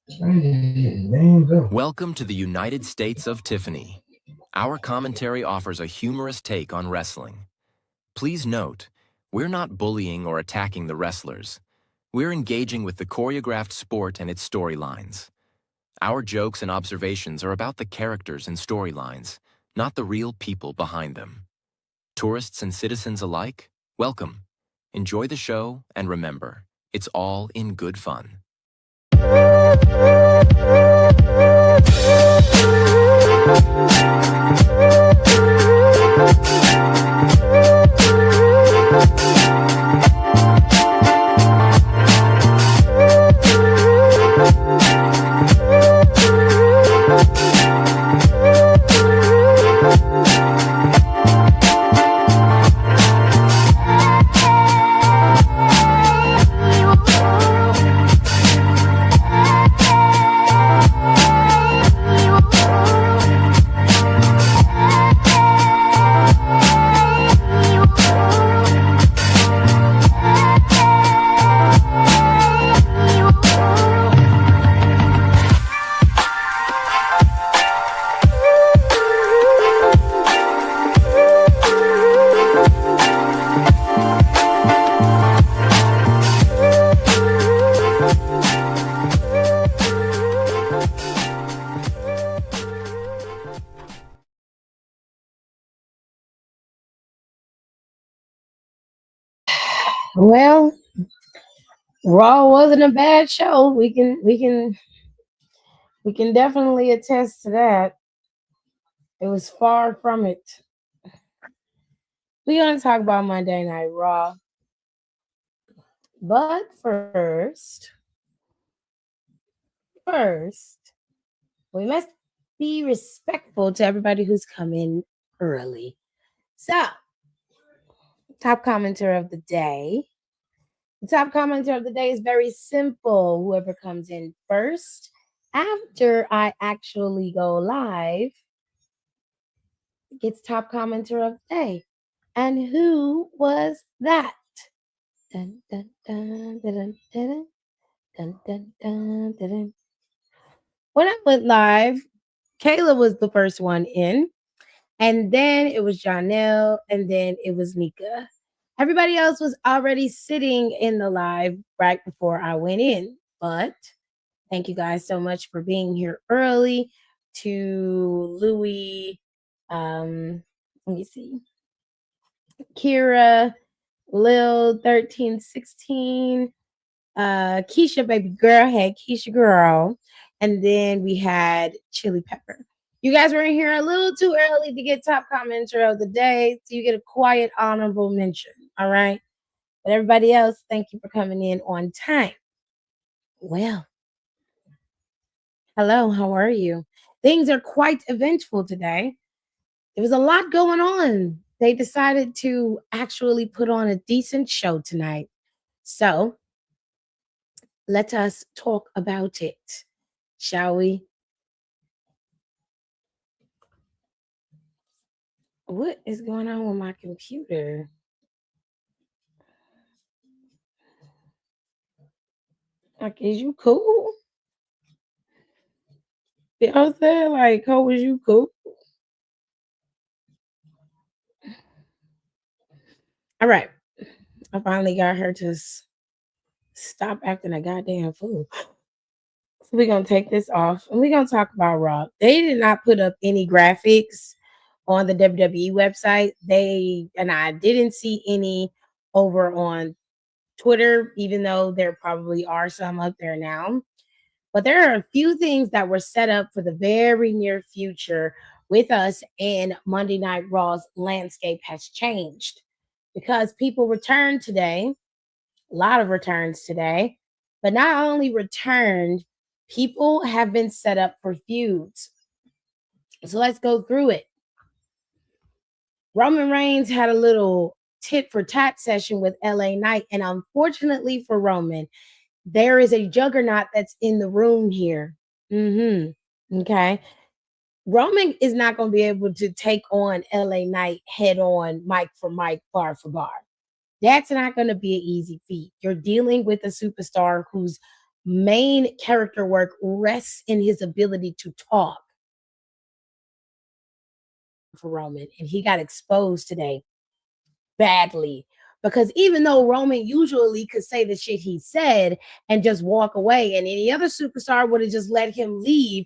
Welcome to the United States of Tiffany. Our commentary offers a humorous take on wrestling. Please note, we're not bullying or attacking the wrestlers. We're engaging with the choreographed sport and its storylines. Our jokes and observations are about the characters and storylines, not the real people behind them. Tourists and citizens alike, welcome. Enjoy the show, and remember, it's all in good fun. Well, Raw wasn't a bad show. We can definitely attest to that. It was far from it. We're gonna talk about Monday Night Raw, but first, we must be respectful to everybody who's coming early. So, top commenter of the day. The top commenter of the day is very simple. Whoever comes in first after I actually go live gets top commenter of the day. And who was that? Dun, dun, dun, dun, dun, dun, dun, dun, dun, dun. When I went live, Kayla was the first one in, and then it was Janelle, and then it was Mika. Everybody else was already sitting in the live right before I went in. But thank you guys so much for being here early. To Louie, let me see, Kira, Lil 1316, Keisha baby girl, hey Keisha girl, and then we had Chili Pepper. You guys were in here a little too early to get top commenter of the day, so you get a quiet honorable mention. All right, but everybody else, thank you for coming in on time. Well, hello, how are you? Things are quite eventful today. There was a lot going on. They decided to actually put on a decent show tonight. So let us talk about it, shall we? What is going on with my computer? Like, is you cool? You know what I'm saying? Like, how was you cool? All right. I finally got her to stop acting a goddamn fool. So we're gonna take this off and we're gonna talk about Raw. They did not put up any graphics on the WWE website. I didn't see any over on Twitter, even though there probably are some up there now. But there are a few things that were set up for the very near future with us, and Monday Night Raw's landscape has changed because people returned today, a lot of returns today, but not only returned, people have been set up for feuds. So let's go through it. Roman Reigns had a little tit for tat session with LA Knight, and unfortunately for Roman, there is a juggernaut that's in the room here. Okay. Roman is not going to be able to take on LA Knight head on, mic for mic, bar for bar. That's not going to be an easy feat. You're dealing with a superstar who's main character work rests in his ability to talk for Roman, and he got exposed today badly. Because even though Roman usually could say the shit he said and just walk away, and any other superstar would have just let him leave,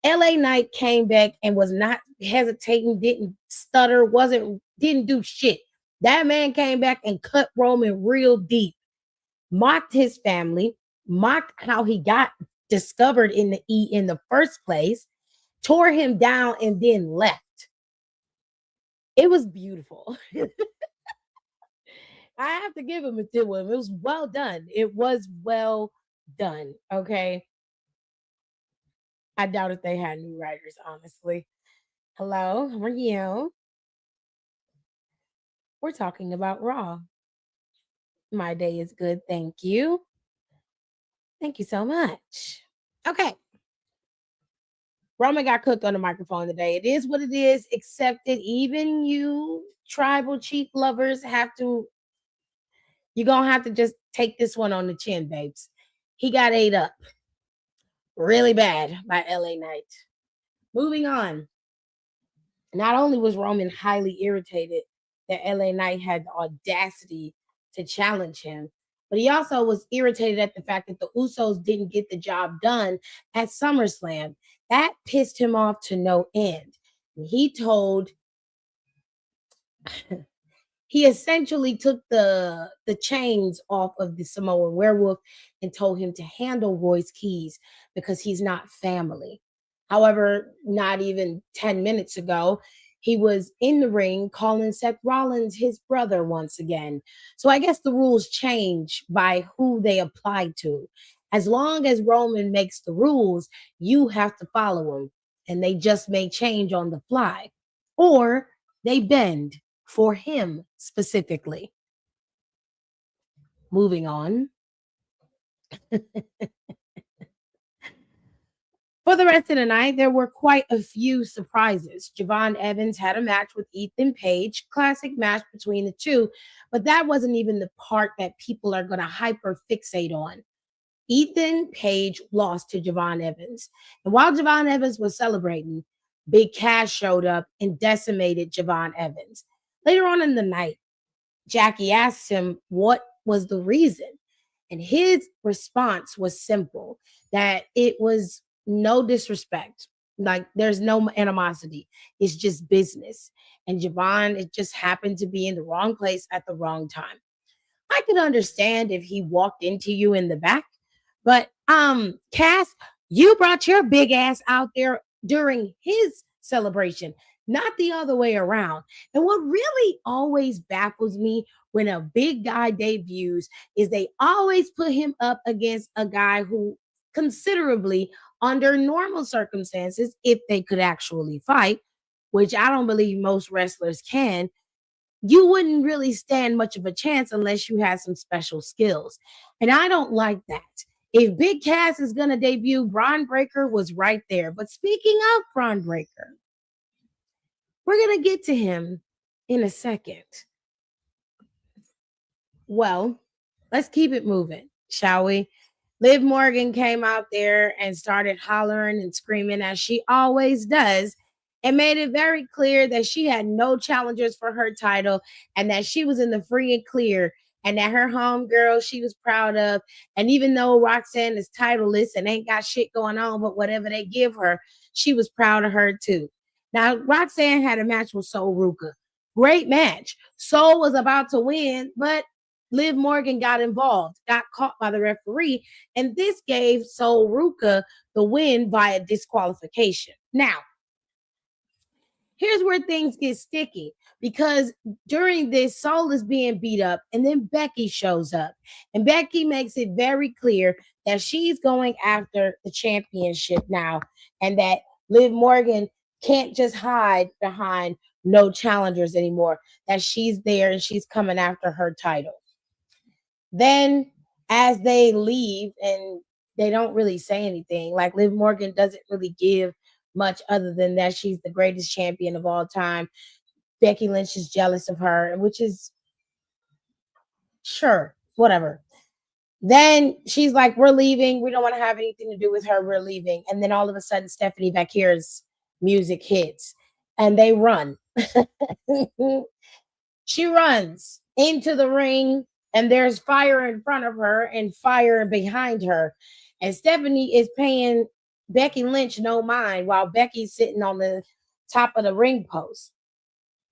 LA Knight came back and was not hesitating, didn't stutter, didn't do shit. That man came back and cut Roman real deep, mocked his family, mocked how he got discovered in the E in the first place, tore him down, and then left. It was beautiful. I have to give him a to him. It was well done. It was well done. Okay. I doubt if they had new writers, honestly. Hello, how are you? We're talking about Raw. My day is good. Thank you. Thank you so much. Okay. Roman got cooked on the microphone today. It is what it is. Accept it. Even you tribal chief lovers you're going to have to just take this one on the chin, babes. He got ate up really bad by LA Knight. Moving on. Not only was Roman highly irritated that LA Knight had the audacity to challenge him, but he also was irritated at the fact that the Usos didn't get the job done at SummerSlam. That pissed him off to no end. He told he essentially took the chains off of the Samoan werewolf and told him to handle Royce Keys because he's not family. However, not even 10 minutes ago, he was in the ring calling Seth Rollins his brother once again. So I guess the rules change by who they apply to. As long as Roman makes the rules, you have to follow them. And they just may change on the fly. Or they bend for him specifically. Moving on. For the rest of the night, there were quite a few surprises. Javon Evans had a match with Ethan Page, classic match between the two, but that wasn't even the part that people are going to hyper fixate on. Ethan Page lost to Javon Evans. And while Javon Evans was celebrating, Big Cass showed up and decimated Javon Evans. Later on in the night, Jackie asked him what was the reason. And his response was simple, that it was no disrespect. Like there's no animosity. It's just business. And Javon, it just happened to be in the wrong place at the wrong time. I could understand if he walked into you in the back, but Cass, you brought your big ass out there during his celebration, not the other way around. And what really always baffles me when a big guy debuts is they always put him up against a guy who considerably under normal circumstances, if they could actually fight, which I don't believe most wrestlers can, you wouldn't really stand much of a chance unless you had some special skills. And I don't like that. If Big Cass is going to debut, Braun Breaker was right there. But speaking of Braun Breaker, we're going to get to him in a second. Well, let's keep it moving, shall we? Liv Morgan came out there and started hollering and screaming as she always does and made it very clear that she had no challengers for her title and that she was in the free and clear and that her homegirl she was proud of. And even though Roxanne is titleless and ain't got shit going on, but whatever they give her, she was proud of her too. Now, Roxanne had a match with Soul Ruka. Great match. Soul was about to win, but Liv Morgan got involved, got caught by the referee, and this gave Soul Ruka the win via disqualification. Now, here's where things get sticky because during this, Soul is being beat up, and then Becky shows up, and Becky makes it very clear that she's going after the championship now, and that Liv Morgan can't just hide behind no challengers anymore, that she's there and she's coming after her title. Then, as they leave and they don't really say anything, like Liv Morgan doesn't really give much other than that she's the greatest champion of all time. Becky Lynch is jealous of her, which is sure, whatever. Then she's like, we're leaving. We don't want to have anything to do with her. We're leaving. And then all of a sudden, Stephanie Bakir's music hits and they run. She runs into the ring and there's fire in front of her and fire behind her. And Stephanie is paying Becky Lynch no mind while Becky's sitting on the top of the ring post.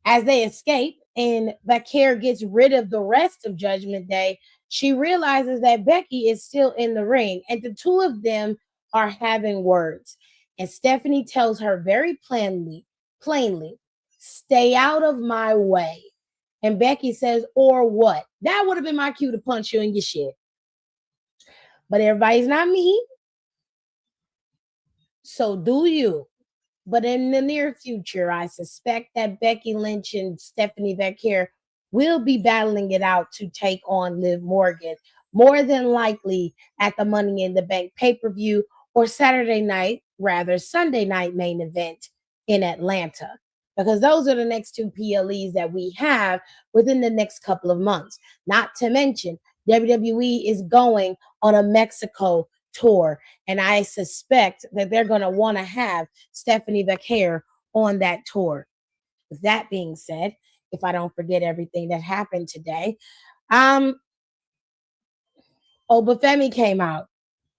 As they escape and Bakir gets rid of the rest of Judgment Day, she realizes that Becky is still in the ring and the two of them are having words. And Stephanie tells her very plainly, stay out of my way. And Becky says, or what? That would have been my cue to punch you in your shit. But everybody's not me. So do you. But in the near future, I suspect that Becky Lynch and Stephanie Bakir will be battling it out to take on Liv Morgan, more than likely at the Money in the Bank pay-per-view or Sunday night main event in Atlanta. Because those are the next two PLEs that we have within the next couple of months. Not to mention, WWE is going on a Mexico tour. And I suspect that they're going to want to have Stephanie Bakir on that tour. With that being said, if I don't forget everything that happened today, Obafemi came out.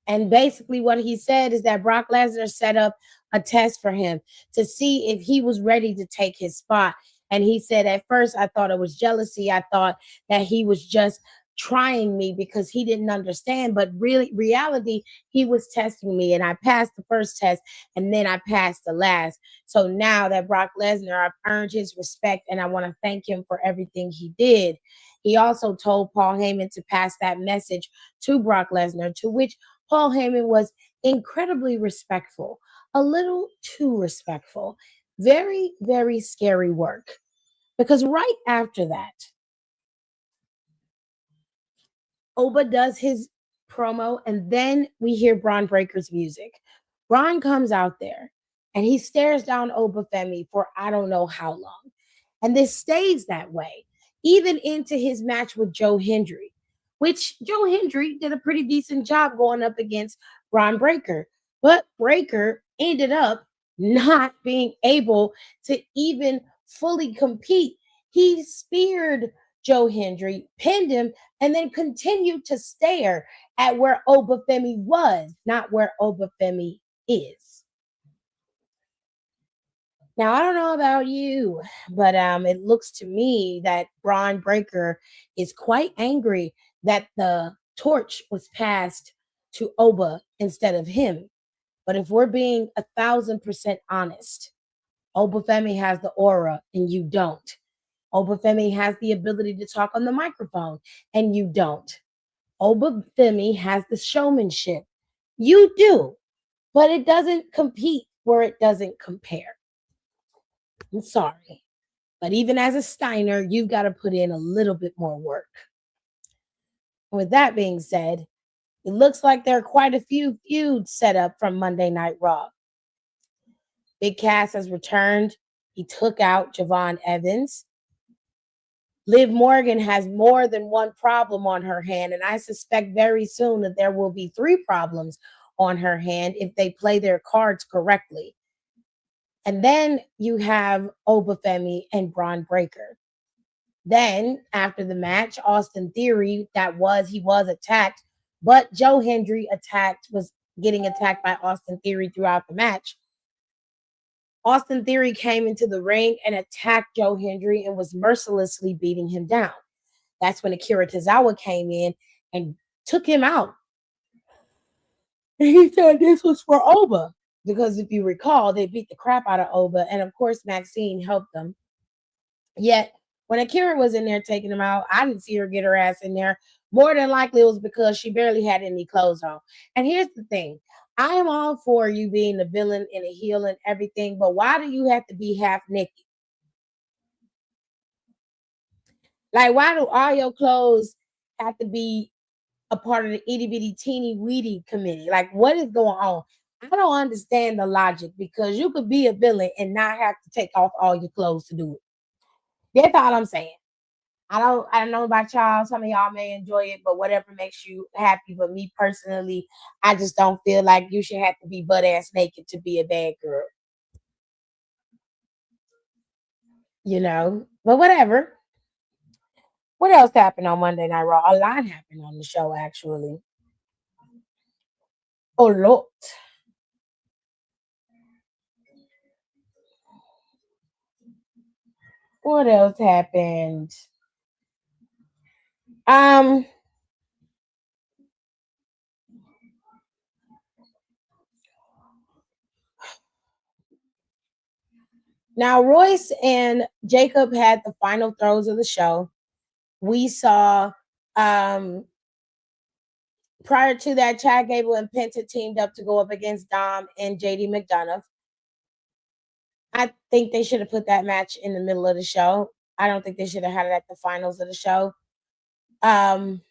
And basically what he said is that Brock Lesnar set up a test for him to see if he was ready to take his spot. And he said, at first, I thought it was jealousy. I thought that he was just trying me because he didn't understand. But really, reality, he was testing me. And I passed the first test and then I passed the last. So now that Brock Lesnar, I've earned his respect and I want to thank him for everything he did. He also told Paul Heyman to pass that message to Brock Lesnar, to which Paul Heyman was incredibly respectful, a little too respectful. Very, very scary work. Because right after that, Oba does his promo, and then we hear Braun Breaker's music. Braun comes out there, and he stares down Obafemi for I don't know how long. And this stays that way, even into his match with Joe Hendry, which Joe Hendry did a pretty decent job going up against Braun Breaker. But Breaker ended up not being able to even fully compete. He speared Joe Hendry, pinned him, and then continued to stare at where Obafemi was, not where Obafemi is. Now, I don't know about you, but it looks to me that Braun Breaker is quite angry that the torch was passed to Oba instead of him. But if we're being 1,000% honest, Obafemi has the aura and you don't. Obafemi has the ability to talk on the microphone and you don't. Obafemi has the showmanship. You do, but it doesn't compete where it doesn't compare. I'm sorry. But even as a Steiner, you've got to put in a little bit more work. With that being said, it looks like there are quite a few feuds set up from Monday Night Raw. Big Cass has returned. He took out Javon Evans. Liv Morgan has more than one problem on her hand, and I suspect very soon that there will be 3 problems on her hand if they play their cards correctly. And then you have Obafemi and Braun Breaker. Then, after the match, Austin Theory, he was attacked, but Joe Hendry was getting attacked by Austin Theory throughout the match. Austin Theory came into the ring and attacked Joe Hendry and was mercilessly beating him down. That's when Akira Tozawa came in and took him out. And he said this was for Oba. Because if you recall, they beat the crap out of Oba. And of course, Maxine helped them. Yet, when Akira was in there taking him out, I didn't see her get her ass in there. More than likely, it was because she barely had any clothes on. And here's the thing. I am all for you being a villain and a heel and everything, but why do you have to be half naked? Like, why do all your clothes have to be a part of the itty bitty teeny weedy committee? Like, what is going on? I don't understand the logic because you could be a villain and not have to take off all your clothes to do it. That's all I'm saying. I don't know about y'all. Some of y'all may enjoy it, but whatever makes you happy. But me personally, I just don't feel like you should have to be butt ass naked to be a bad girl. But whatever. What else happened on Monday Night Raw? A lot happened on the show, actually. Oh, Lord. What else happened? Um, Now Royce and Jacob had the final throws of the show. We saw um prior to that, Chad Gable and Penta teamed up to go up against Dom and JD McDonough. I think they should have put that match in the middle of the show. I don't think they should have had it at the finals of the show. Um,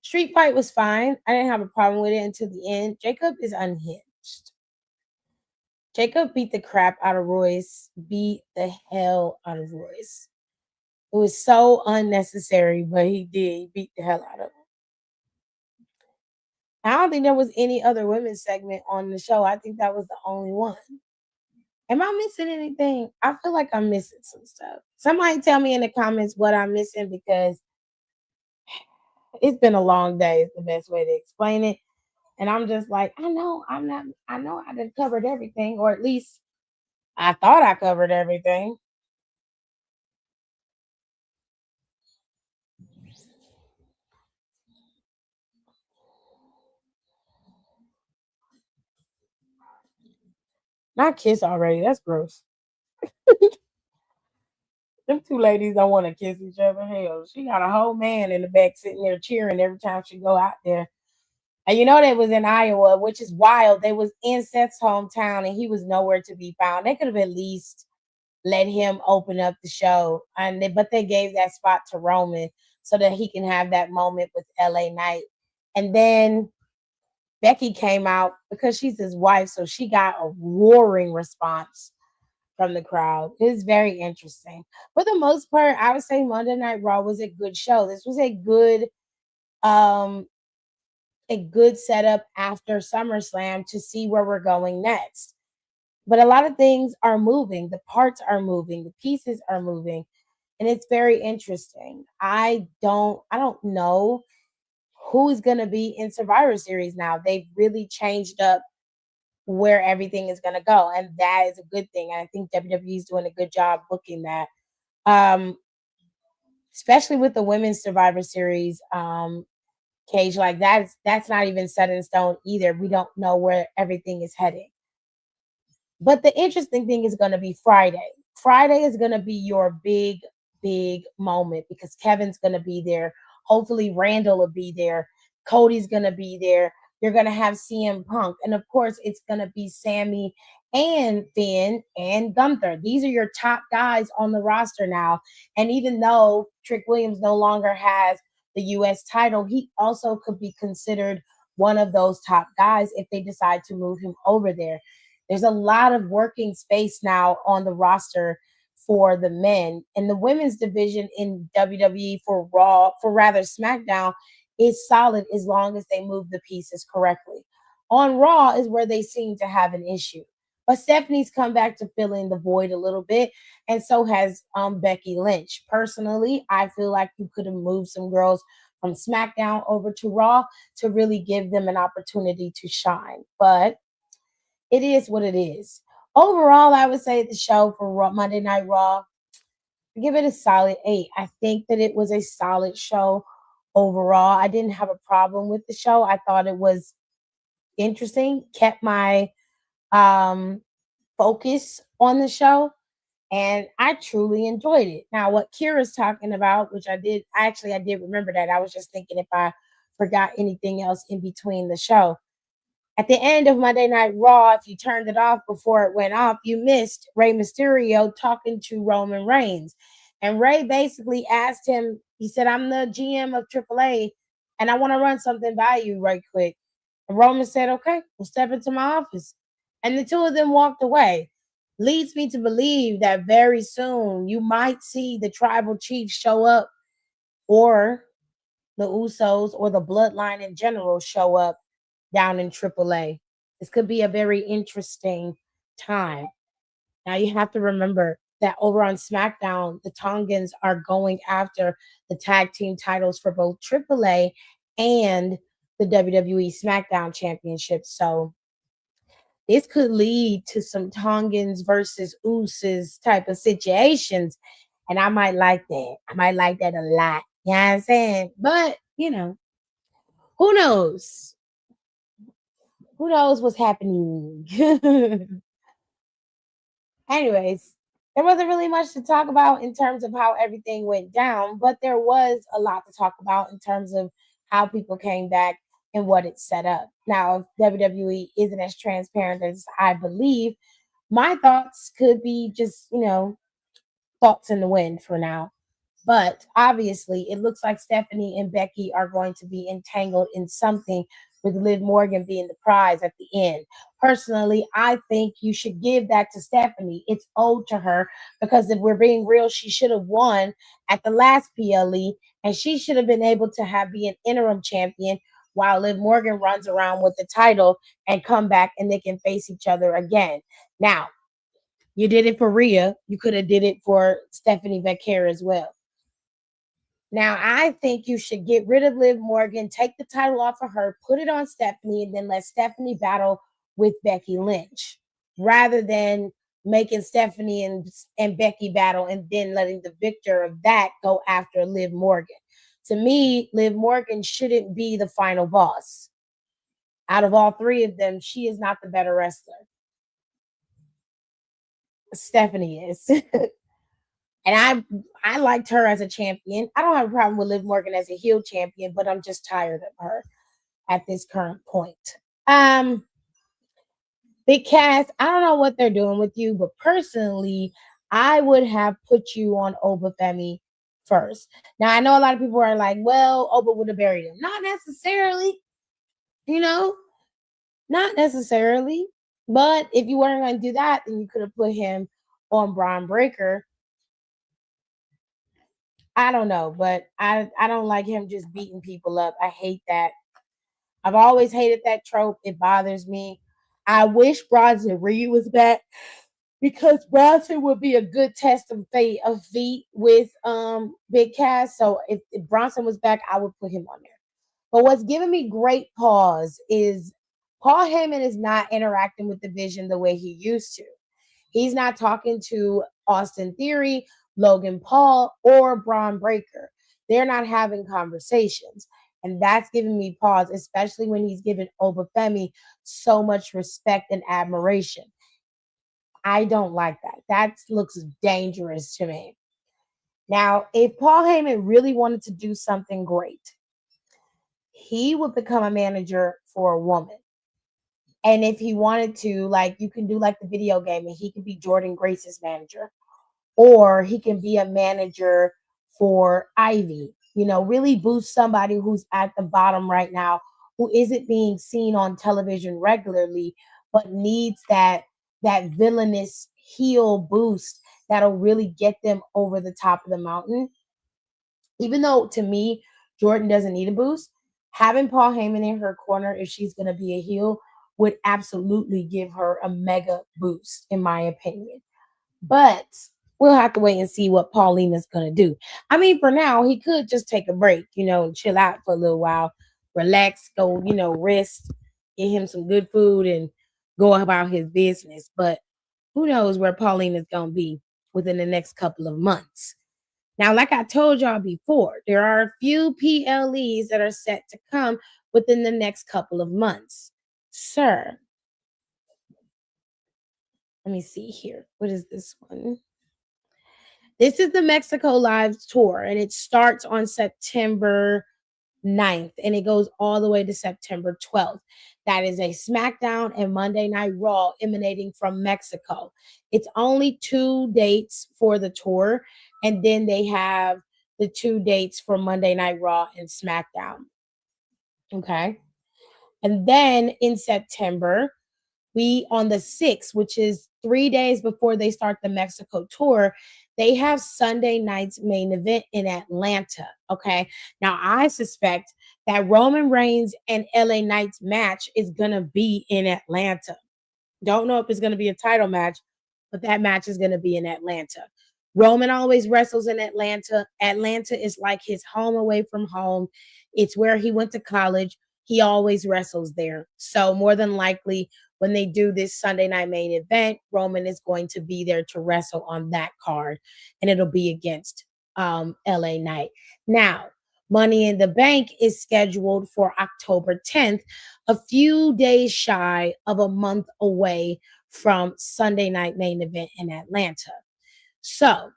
Street fight was fine. I didn't have a problem with it until the end. Jacob is unhinged. Jacob beat the crap out of Royce, beat the hell out of Royce. It was so unnecessary, but he did. He beat the hell out of him. I don't think there was any other women's segment on the show. I think that was the only one. Am I missing anything? I feel like I'm missing some stuff. Somebody tell me in the comments what I'm missing because it's been a long day, is the best way to explain it. And I'm just like, I know I done covered everything, or at least I thought I covered everything. Not kiss already. That's gross. Them two ladies don't want to kiss each other. Hell, she got a whole man in the back sitting there cheering every time she go out there. And they was in Iowa, which is wild. They was in Seth's hometown, and he was nowhere to be found. They could have at least let him open up the show, but they gave that spot to Roman so that he can have that moment with LA Knight. And then Becky came out because she's his wife, so she got a roaring response from the crowd. It's very interesting. For the most part, I would say Monday Night Raw was a good show. This was um a good setup after SummerSlam to see where we're going next. But a lot of things are moving, the parts are moving, the pieces are moving, and it's very interesting. I don't know who is going to be in Survivor Series now. They've really changed up where everything is going to go, and that is a good thing. And I think WWE is doing a good job booking that. Um, Especially with the women's Survivor Series cage, like that's not even set in stone either. We don't know where everything is heading. But the interesting thing is going to be Friday. Friday is going to be your big, big moment because Kevin's going to be there. Hopefully, Randall will be there. Cody's going to be there. You're going to have CM Punk. And of course, it's going to be Sammy and Finn and Gunther. These are your top guys on the roster now. And even though Trick Williams no longer has the U.S. title, he also could be considered one of those top guys if they decide to move him over there. There's a lot of working space now on the roster for the men. And the women's division in WWE for Raw, for rather SmackDown, is solid as long as they move the pieces correctly. On Raw is where they seem to have an issue. But Stephanie's come back to fill in the void a little bit, and so has Becky Lynch. Personally, I feel like you could have moved some girls from SmackDown over to Raw to really give them an opportunity to shine. But it is what it is. Overall, I would say the show for Monday Night Raw, I give it a solid 8. I think that it was a solid show overall. I didn't have a problem with the show. I thought it was interesting, kept my um, focus on the show, and I truly enjoyed it. Now, what Kira's talking about, which I did remember that. I was just thinking if I forgot anything else in between the show. At the end of Monday Night Raw, if you turned it off before it went off, you missed Rey Mysterio talking to Roman Reigns. And Rey basically asked him, he said, I'm the GM of AAA and I want to run something by you right quick. And Roman said, okay, we'll step into my office. And the two of them walked away. leads me to believe that very soon you might see the tribal chiefs show up, or the Usos or the bloodline in general show up down in AAA. This could be a very interesting time. Now you have to remember that over on SmackDown, the Tongans are going after the tag team titles for both AAA and the WWE SmackDown Championship. So this could lead to some Tongans versus Usos type of situations. And I might like that. I might like that a lot. You know what I'm saying? But, who knows? Who knows what's happening? Anyways, there wasn't really much to talk about in terms of how everything went down, but there was a lot to talk about in terms of how people came back and what it set up. Now, if WWE isn't as transparent as I believe, my thoughts could be just, thoughts in the wind for now. But obviously, it looks like Stephanie and Becky are going to be entangled in something, with Liv Morgan being the prize at the end. Personally, I think you should give that to Stephanie. It's owed to her, because if we're being real, she should have won at the last PLE, and she should have been able to be an interim champion while Liv Morgan runs around with the title and come back and they can face each other again. Now, you did it for Rhea. You could have did it for Stephanie Becker as well. Now, I think you should get rid of Liv Morgan, take the title off of her, put it on Stephanie, and then let Stephanie battle with Becky Lynch, rather than making Stephanie and Becky battle and then letting the victor of that go after Liv Morgan. To me, Liv Morgan shouldn't be the final boss. Out of all three of them, she is not the better wrestler. Stephanie is. And I liked her as a champion. I don't have a problem with Liv Morgan as a heel champion, but I'm just tired of her at this current point. Big Cass, I don't know what they're doing with you, but personally, I would have put you on Obafemi first. Now, I know a lot of people are like, well, Oba would have buried him. Not necessarily, not necessarily. But if you weren't going to do that, then you could have put him on Braun Breaker. I don't know, but I don't like him just beating people up. I hate that. I've always hated that trope. It bothers me. I wish Bronson Reed was back, because Bronson would be a good test of feet with Big Cass. So if Bronson was back, I would put him on there. But what's giving me great pause is Paul Heyman is not interacting with the Vision the way he used to. He's not talking to Austin Theory, Logan Paul, or Braun Breaker. They're not having conversations. And that's giving me pause, especially when he's giving Obafemi so much respect and admiration. I don't like that. That looks dangerous to me. Now, if Paul Heyman really wanted to do something great, he would become a manager for a woman. And if he wanted to, like, you can do like the video game and he can be Jordan Grace's manager, or he can be a manager for Ivy, really boost somebody who's at the bottom right now, who isn't being seen on television regularly, but needs that villainous heel boost that'll really get them over the top of the mountain. Even though, to me, Jordan doesn't need a boost, having Paul Heyman in her corner, if she's going to be a heel, would absolutely give her a mega boost, in my opinion. But we'll have to wait and see what Paulina's going to do. I mean, for now, he could just take a break, and chill out for a little while, relax, go, rest, get him some good food, and go about his business. But who knows where Paulina's going to be within the next couple of months. Now, like I told y'all before, there are a few PLEs that are set to come within the next couple of months. Sir, let me see here. What is this one? This is the Mexico Live Tour, and it starts on September 9th, and it goes all the way to September 12th. That is a SmackDown and Monday Night Raw emanating from Mexico. It's only 2 dates for the tour, and then they have the 2 dates for Monday Night Raw and SmackDown. Okay. And then in September, we on the 6th, which is 3 days before they start the Mexico tour, they have Sunday night's main event in Atlanta. Okay. Now, I suspect that Roman Reigns and LA Knight's match is going to be in Atlanta. Don't know if it's going to be a title match, but that match is going to be in Atlanta. Roman always wrestles in Atlanta. Atlanta is like his home away from home. It's where he went to college. He always wrestles there. So, more than likely, when they do this Sunday night main event, Roman is going to be there to wrestle on that card, and it'll be against LA Knight. Now, Money in the Bank is scheduled for October 10th, a few days shy of a month away from Sunday night main event in Atlanta. So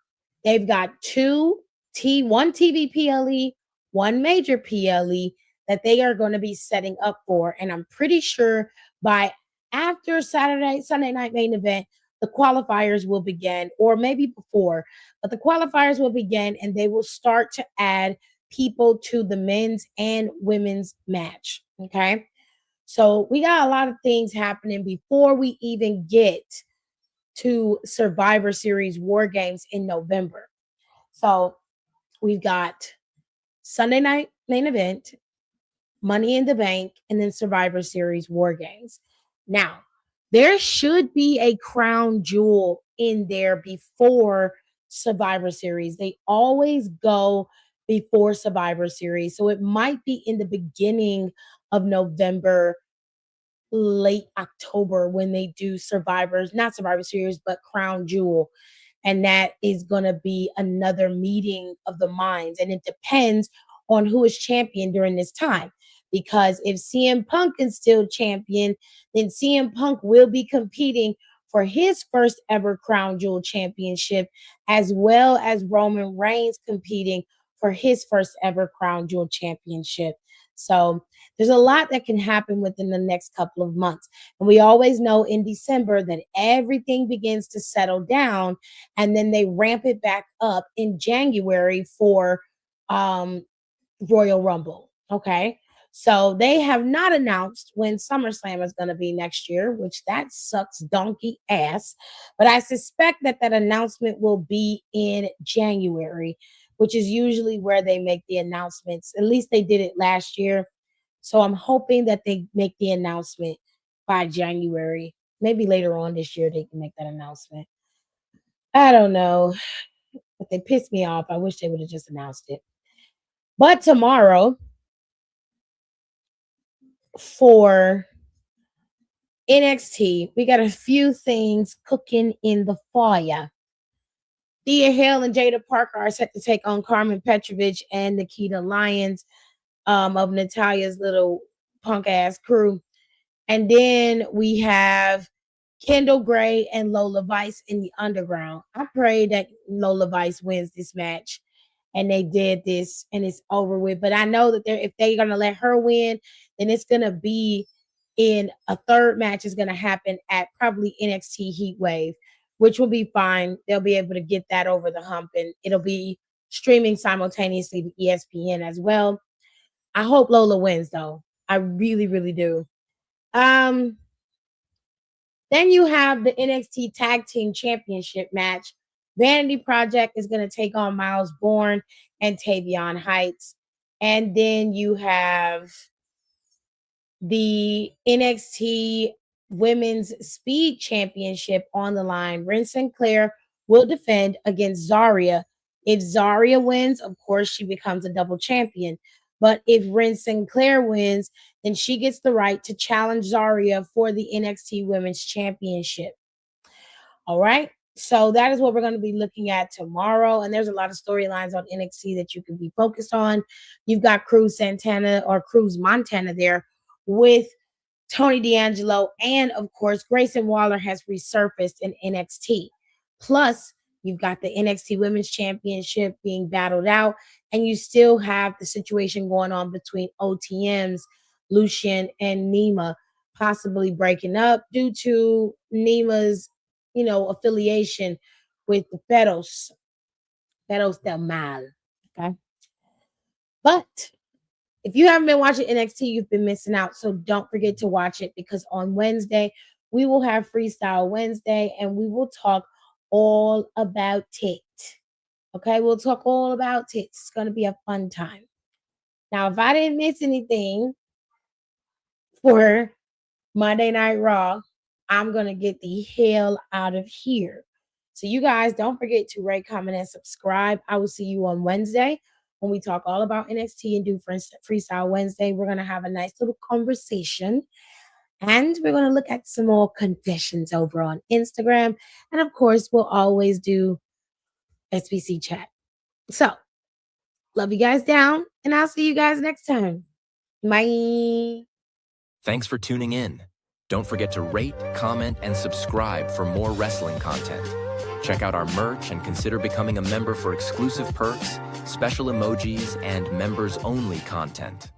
they've got one TV PLE, one major PLE that they are going to be setting up for. And I'm pretty sure by after Sunday night main event, the qualifiers will begin, or maybe before, but the qualifiers will begin and they will start to add people to the men's and women's match. Okay. So we got a lot of things happening before we even get to Survivor Series War Games in November. So we've got Sunday night main event, Money in the Bank, and then Survivor Series War Games. Now, there should be a crown jewel in there before Survivor Series. They always go before Survivor Series. So it might be in the beginning of November, late October, when they do not Survivor Series, but Crown Jewel. And that is going to be another meeting of the minds. And it depends on who is champion during this time. Because if CM Punk is still champion, then CM Punk will be competing for his first ever Crown Jewel championship, as well as Roman Reigns competing for his first ever Crown Jewel championship. So there's a lot that can happen within the next couple of months. And we always know in December that everything begins to settle down, and then they ramp it back up in January for Royal Rumble. Okay. So they have not announced when SummerSlam is going to be next year, which that sucks donkey ass. But I suspect that announcement will be in January, which is usually where they make the announcements. At least they did it last year. So I'm hoping that they make the announcement by January. Maybe later on this year they can make that announcement. I don't know, but they pissed me off. I wish they would have just announced it. But tomorrow, for NXT, we got a few things cooking in the fire. Thea Hale and Jada Parker are set to take on Carmen Petrovich and Nikita Lyons of Natalia's little punk ass crew. And then we have Kendall Gray and Lola Vice in the underground. I pray that Lola Vice wins this match. And they did this and it's over with. But I know that if they're going to let her win, then it's going to be in a third match is going to happen at probably NXT Heat Wave, which will be fine. They'll be able to get that over the hump, and it'll be streaming simultaneously to ESPN as well. I hope Lola wins, though. I really, really do. Then you have the NXT Tag Team Championship match. Vanity Project is going to take on Miles Bourne and Tavion Heights. And then you have the NXT Women's Speed Championship on the line. Ren Sinclair will defend against Zaria. If Zaria wins, of course, she becomes a double champion. But if Ren Sinclair wins, then she gets the right to challenge Zaria for the NXT Women's Championship. All right. So that is what we're going to be looking at tomorrow. And there's a lot of storylines on NXT that you can be focused on. You've got Cruz Montana there with Tony D'Angelo. And of course, Grayson Waller has resurfaced in NXT. Plus, you've got the NXT Women's Championship being battled out. And you still have the situation going on between OTMs, Lucian and Nima, possibly breaking up due to Nima's affiliation with the Perros del Mal. Okay. But if you haven't been watching NXT, you've been missing out. So don't forget to watch it, because on Wednesday, we will have Freestyle Wednesday and we will talk all about it. Okay, we'll talk all about it. It's going to be a fun time. Now, if I didn't miss anything for Monday Night Raw, I'm going to get the hell out of here. So you guys don't forget to rate, comment, and subscribe. I will see you on Wednesday when we talk all about NXT and do Freestyle Wednesday. We're going to have a nice little conversation. And we're going to look at some more confessions over on Instagram. And of course, we'll always do SBC chat. So, love you guys down. And I'll see you guys next time. Bye. Thanks for tuning in. Don't forget to rate, comment, and subscribe for more wrestling content. Check out our merch and consider becoming a member for exclusive perks, special emojis, and members-only content.